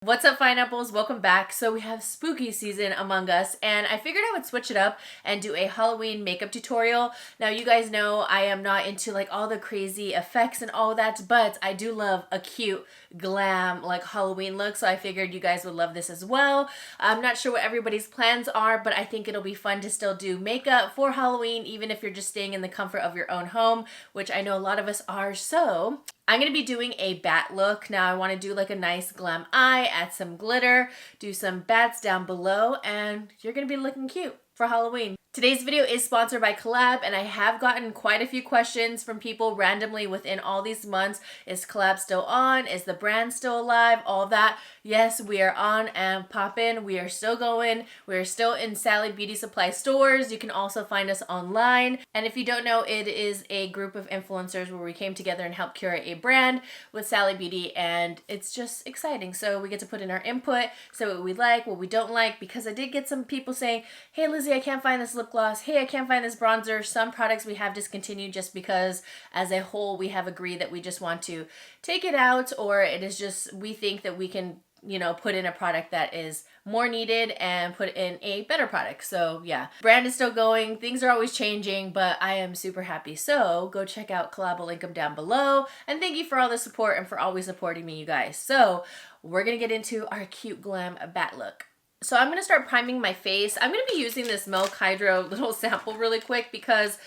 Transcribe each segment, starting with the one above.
What's up, Pineapples? Welcome back. So we have spooky season among us, and I figured I would switch it up and do a Halloween makeup tutorial. Now, you guys know I am not into like all the crazy effects and all that, but I do love a cute glam like Halloween look, so I figured you guys would love this as well. I'm not sure what everybody's plans are, but I think it'll be fun to still do makeup for Halloween, even if you're just staying in the comfort of your own home, which I know a lot of us are. So I'm going to be doing a bat look. Now I want to do like a nice glam eye, add some glitter, do some bats down below, and you're going to be looking cute for Halloween. Today's video is sponsored by Collab, and I have gotten quite a few questions from people randomly within all these months. Is Collab still on? Is the brand still alive? All that. Yes, we are on and poppin'. We are still going. We are still in Sally Beauty Supply stores. You can also find us online. And if you don't know, it is a group of influencers where we came together and helped curate a brand with Sally Beauty, and it's just exciting. So we get to put in our input, say what we like, what we don't like, because I did get some people saying, hey Lizzie, I can't find this lip gloss. Hey, I can't find this bronzer. Some products we have discontinued just because as a whole we have agreed that we just want to take it out, or it is just we think that we can, you know, put in a product that is more needed and put in a better product. So yeah, brand is still going. Things are always changing, but I am super happy. So go check out Collab. I'll link them down below. And thank you for all the support and for always supporting me, you guys. So we're going to get into our cute glam bat look. So I'm going to start priming my face. I'm going to be using this Milk Hydro little sample really quick because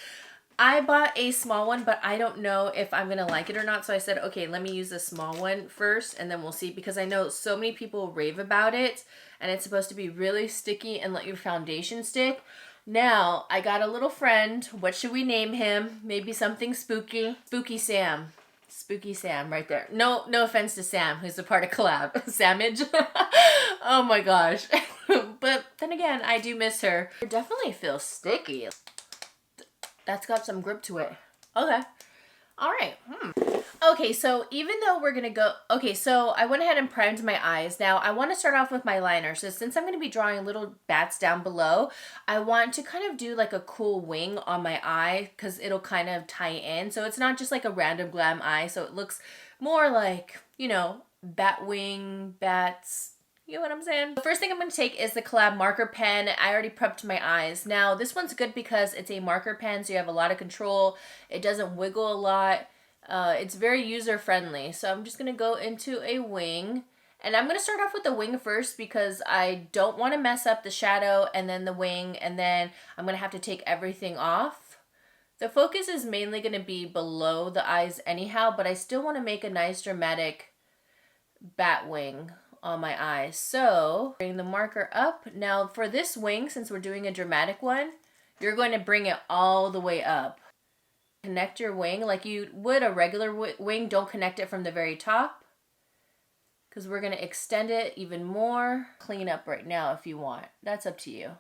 I bought a small one, but I don't know if I'm going to like it or not. So I said, okay, let me use the small one first and then we'll see, because I know so many people rave about it and it's supposed to be really sticky and let your foundation stick. Now, I got a little friend. What should we name him? Maybe something spooky. Spooky Sam. Spooky Sam right there. No offense to Sam, who's a part of Collab. Samage. Oh my gosh. But then again, I do miss her. It definitely feels sticky. That's got some grip to it. Okay. All right. Okay, so even though we're going to go... Okay, so I went ahead and primed my eyes. Now, I want to start off with my liner. So since I'm going to be drawing little bats down below, I want to kind of do like a cool wing on my eye because it'll kind of tie in. So it's not just like a random glam eye. So it looks more like, you know, bat wing, bats... You know what I'm saying? The first thing I'm going to take is the Collab marker pen. I already prepped my eyes. Now, this one's good because it's a marker pen, so you have a lot of control. It doesn't wiggle a lot. It's very user-friendly. So I'm just going to go into a wing. And I'm going to start off with the wing first because I don't want to mess up the shadow and then the wing. And then I'm going to have to take everything off. The focus is mainly going to be below the eyes anyhow, but I still want to make a nice dramatic bat wing on my eyes. So bring the marker up. Now for this wing, since we're doing a dramatic one, you're going to bring it all the way up. Connect your wing like you would a regular wing. Don't connect it from the very top because we're going to extend it even more. Clean up right now if you want. That's up to you.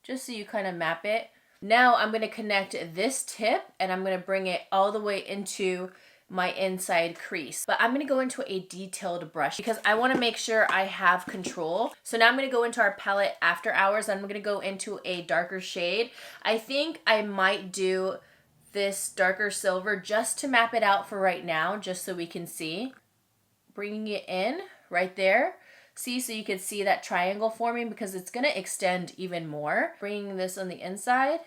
Just so you kind of map it. Now I'm going to connect this tip and I'm going to bring it all the way into my inside crease. But I'm going to go into a detailed brush because I want to make sure I have control. So now I'm going to go into our palette After Hours. I'm going to go into a darker shade. I think I might do this darker silver just to map it out for right now, just so we can see. Bringing it in right there. See, so you can see that triangle forming because it's going to extend even more. Bringing this on the inside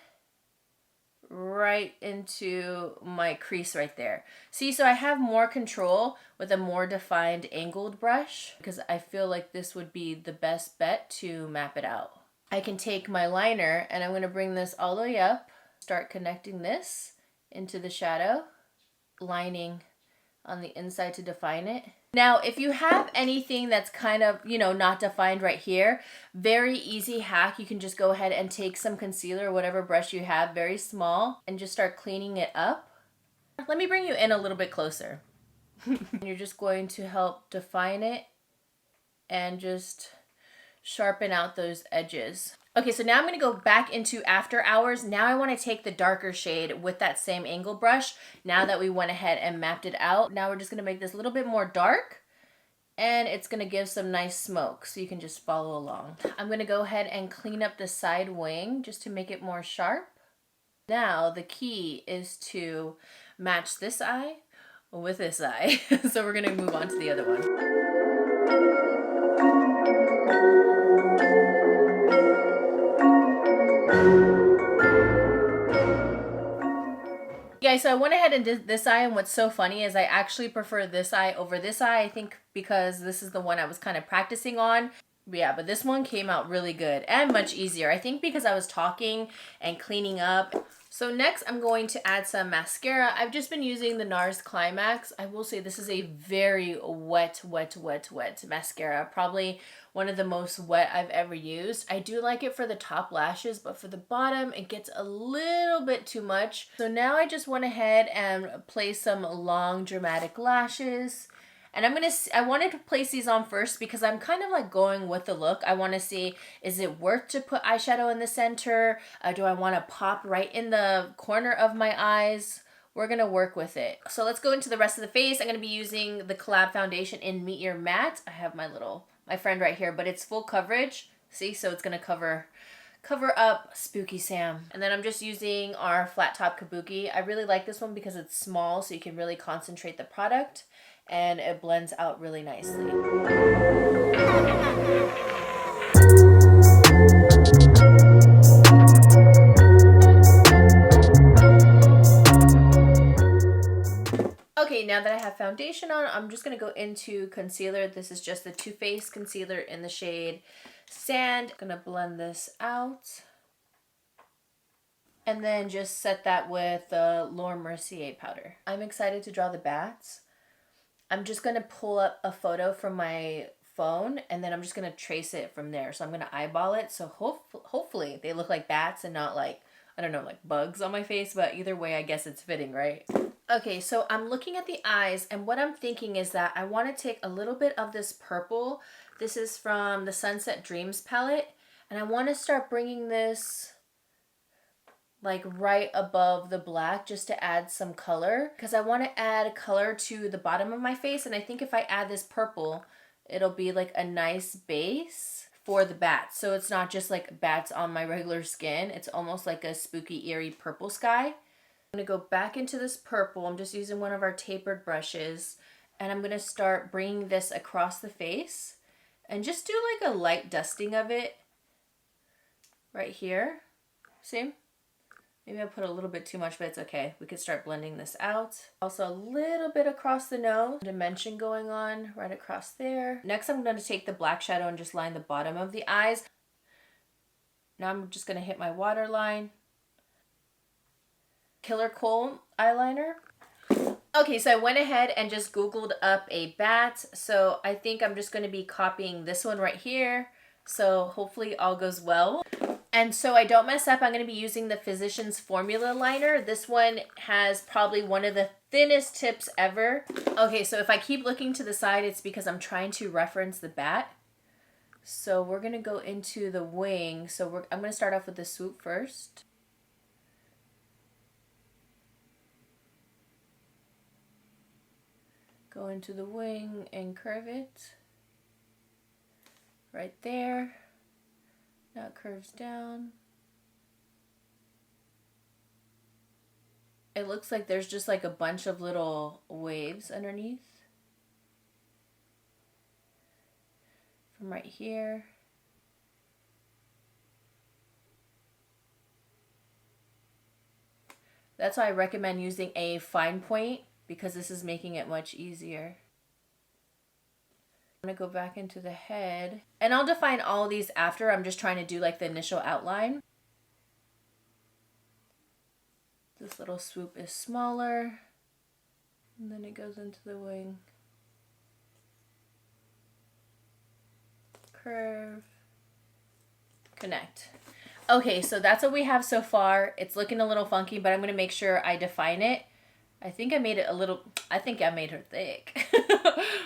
right into my crease right there. See, so I have more control with a more defined angled brush because I feel like this would be the best bet to map it out. I can take my liner and I'm going to bring this all the way up, start connecting this into the shadow, lining on the inside to define it. Now, if you have anything that's kind of, you know, not defined right here, very easy hack. You can just go ahead and take some concealer, whatever brush you have, very small, and just start cleaning it up. Let me bring you in a little bit closer. You're just going to help define it and just sharpen out those edges. Okay, so now I'm going to go back into After Hours. Now I want to take the darker shade with that same angle brush. Now that we went ahead and mapped it out, now we're just going to make this a little bit more dark. And it's going to give some nice smoke, so you can just follow along. I'm going to go ahead and clean up the side wing just to make it more sharp. Now the key is to match this eye with this eye. So we're going to move on to the other one. Okay, so I went ahead and did this eye, and what's so funny is I actually prefer this eye over this eye, I think because this is the one I was kind of practicing on. Yeah, but this one came out really good and much easier. I think because I was talking and cleaning up. So next I'm going to add some mascara. I've just been using the NARS Climax. I will say this is a very wet mascara. Probably one of the most wet I've ever used. I do like it for the top lashes, but for the bottom it gets a little bit too much. So now I just went ahead and placed some long dramatic lashes. And I wanted to place these on first because I'm kind of like going with the look. I want to see, is it worth to put eyeshadow in the center? Do I want to pop right in the corner of my eyes? We're going to work with it. So let's go into the rest of the face. I'm going to be using the Collab foundation in Meet Your Matte. I have my friend right here, but it's full coverage. See, so it's going to cover up Spooky Sam. And then I'm just using our flat top kabuki. I really like this one because it's small, so you can really concentrate the product. And it blends out really nicely. Okay, now that I have foundation on, I'm just going to go into concealer. This is just the Too Faced concealer in the shade Sand. I'm going to blend this out. And then just set that with the Laura Mercier powder. I'm excited to draw the bats. I'm just going to pull up a photo from my phone and then I'm just going to trace it from there. So I'm going to eyeball it. So hopefully they look like bats and not like, I don't know, like bugs on my face. But either way, I guess it's fitting, right? Okay, so I'm looking at the eyes and what I'm thinking is that I want to take a little bit of this purple. This is from the Sunset Dreams palette. And I want to start bringing this like right above the black just to add some color because I want to add color to the bottom of my face, and I think if I add this purple it'll be like a nice base for the bats, so it's not just like bats on my regular skin. It's almost like a spooky eerie purple sky. I'm going to go back into this purple. I'm just using one of our tapered brushes and I'm going to start bringing this across the face and just do like a light dusting of it right here. See? Maybe I put a little bit too much, but it's okay. We could start blending this out. Also a little bit across the nose. Dimension going on right across there. Next, I'm going to take the black shadow and just line the bottom of the eyes. Now I'm just going to hit my waterline. Killer Kohl eyeliner. Okay, so I went ahead and just Googled up a bat. So I think I'm just going to be copying this one right here. So hopefully all goes well. And so I don't mess up, I'm going to be using the Physicians Formula liner. This one has probably one of the thinnest tips ever. Okay, so if I keep looking to the side, it's because I'm trying to reference the bat. So we're going to go into the wing. So I'm going to start off with the swoop first. Go into the wing and curve it. Right there. Now it curves down. It looks like there's just like a bunch of little waves underneath. From right here. That's why I recommend using a fine point because this is making it much easier. I'm going to go back into the head. And I'll define all of these after. I'm just trying to do like the initial outline. This little swoop is smaller. And then it goes into the wing. Curve. Connect. Okay, so that's what we have so far. It's looking a little funky, but I'm going to make sure I define it. I think I made her thick.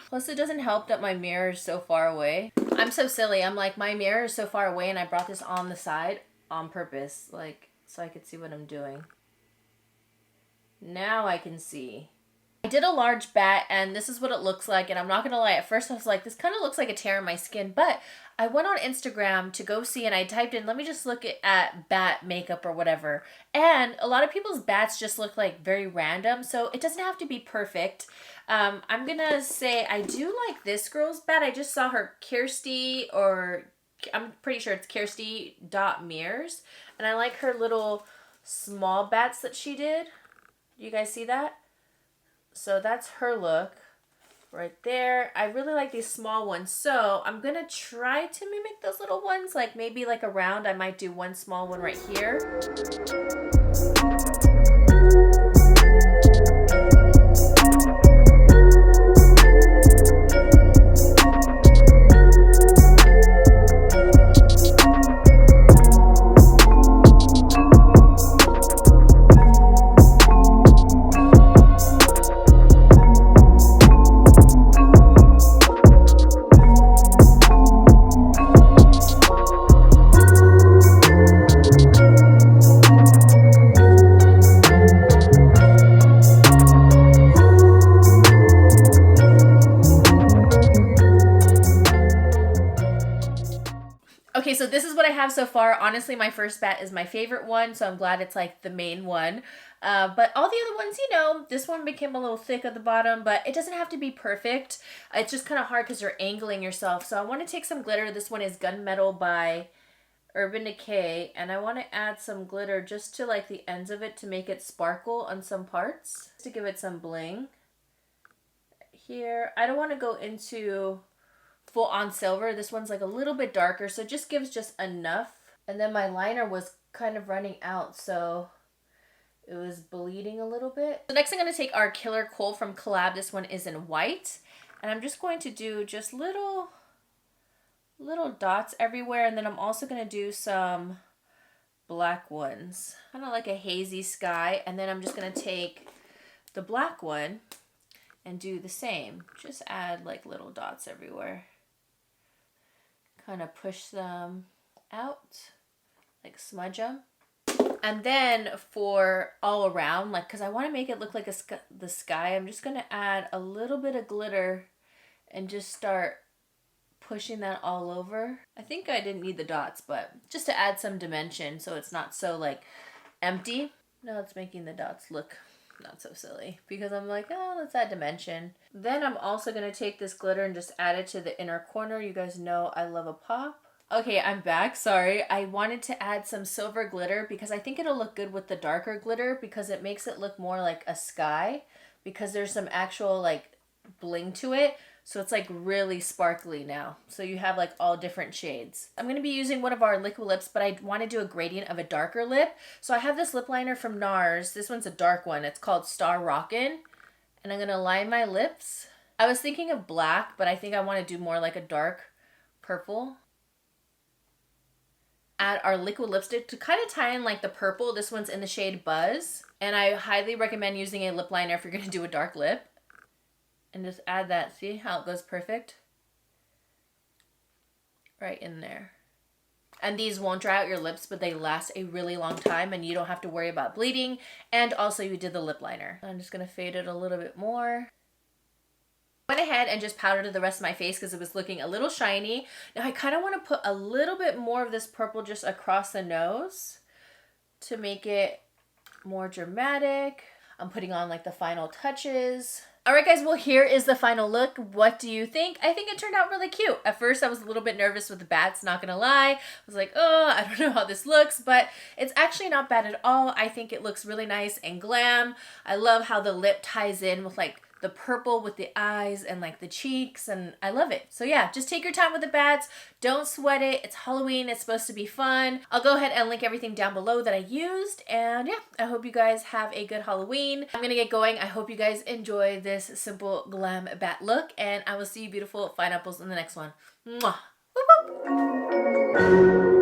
Plus it doesn't help that my mirror is so far away. I'm so silly. I'm like, my mirror is so far away and I brought this on the side on purpose, like, so I could see what I'm doing. Now I can see. I did a large bat and this is what it looks like, and I'm not gonna lie, at first I was like, this kind of looks like a tear in my skin, but I went on Instagram to go see and I typed in, let me just look at bat makeup or whatever, and a lot of people's bats just look like very random, so it doesn't have to be perfect. I'm gonna say I do like this girl's bat. I just saw her Kirsty, or I'm pretty sure it's Kirsty.Mears, and I like her little small bats that she did. You guys see that? So that's her look right there. I really like these small ones, so I'm gonna try to mimic those little ones, like maybe like around. I might do one small one right here. Okay, so this is what I have so far. Honestly, my first bat is my favorite one, so I'm glad it's like the main one. But all the other ones, you know, this one became a little thick at the bottom, but it doesn't have to be perfect. It's just kind of hard because you're angling yourself. So I want to take some glitter. This one is Gunmetal by Urban Decay, and I want to add some glitter just to like the ends of it to make it sparkle on some parts, to give it some bling. Here, I don't want to go into full on silver. This one's like a little bit darker, so it just gives just enough. And then my liner was kind of running out, so it was bleeding a little bit. So next I'm going to take our Killer Kohl from Collab. This one is in white, and I'm just going to do just little dots everywhere, and then I'm also going to do some black ones, kind of like a hazy sky. And then I'm just going to take the black one and do the same. Just add like little dots everywhere. Kind of push them out, like smudge them. And then for all around, like, because I want to make it look like the sky, I'm just going to add a little bit of glitter and just start pushing that all over. I think I didn't need the dots, but just to add some dimension so it's not so like empty. Now it's making the dots look not so silly because I'm like, oh, let's add dimension. Then I'm also going to take this glitter and just add it to the inner corner. You guys know I love a pop. Okay, I'm back. Sorry. I wanted to add some silver glitter because I think it'll look good with the darker glitter because it makes it look more like a sky because there's some actual like bling to it. So it's like really sparkly now. So you have like all different shades. I'm going to be using one of our liquid lips, but I want to do a gradient of a darker lip. So I have this lip liner from NARS. This one's a dark one. It's called Star Rockin'. And I'm going to line my lips. I was thinking of black, but I think I want to do more like a dark purple. Add our liquid lipstick to kind of tie in like the purple. This one's in the shade Buzz. And I highly recommend using a lip liner if you're going to do a dark lip. And just add that. See how it goes perfect? Right in there. And these won't dry out your lips, but they last a really long time and you don't have to worry about bleeding. And also you did the lip liner. I'm just going to fade it a little bit more. Went ahead and just powdered the rest of my face because it was looking a little shiny. Now I kind of want to put a little bit more of this purple just across the nose to make it more dramatic. I'm putting on like the final touches. Alright guys, well here is the final look. What do you think? I think it turned out really cute. At first I was a little bit nervous with the bats, not gonna lie. I was like, oh, I don't know how this looks, but it's actually not bad at all. I think it looks really nice and glam. I love how the lip ties in with like the purple with the eyes and like the cheeks, and I love it. So yeah, just take your time with the bats. Don't sweat it. It's Halloween. It's supposed to be fun. I'll go ahead and link everything down below that I used, and yeah, I hope you guys have a good Halloween. I'm gonna get going. I hope you guys enjoy this simple glam bat look, and I will see you beautiful pineapples in the next one. Mwah! Whoop, whoop.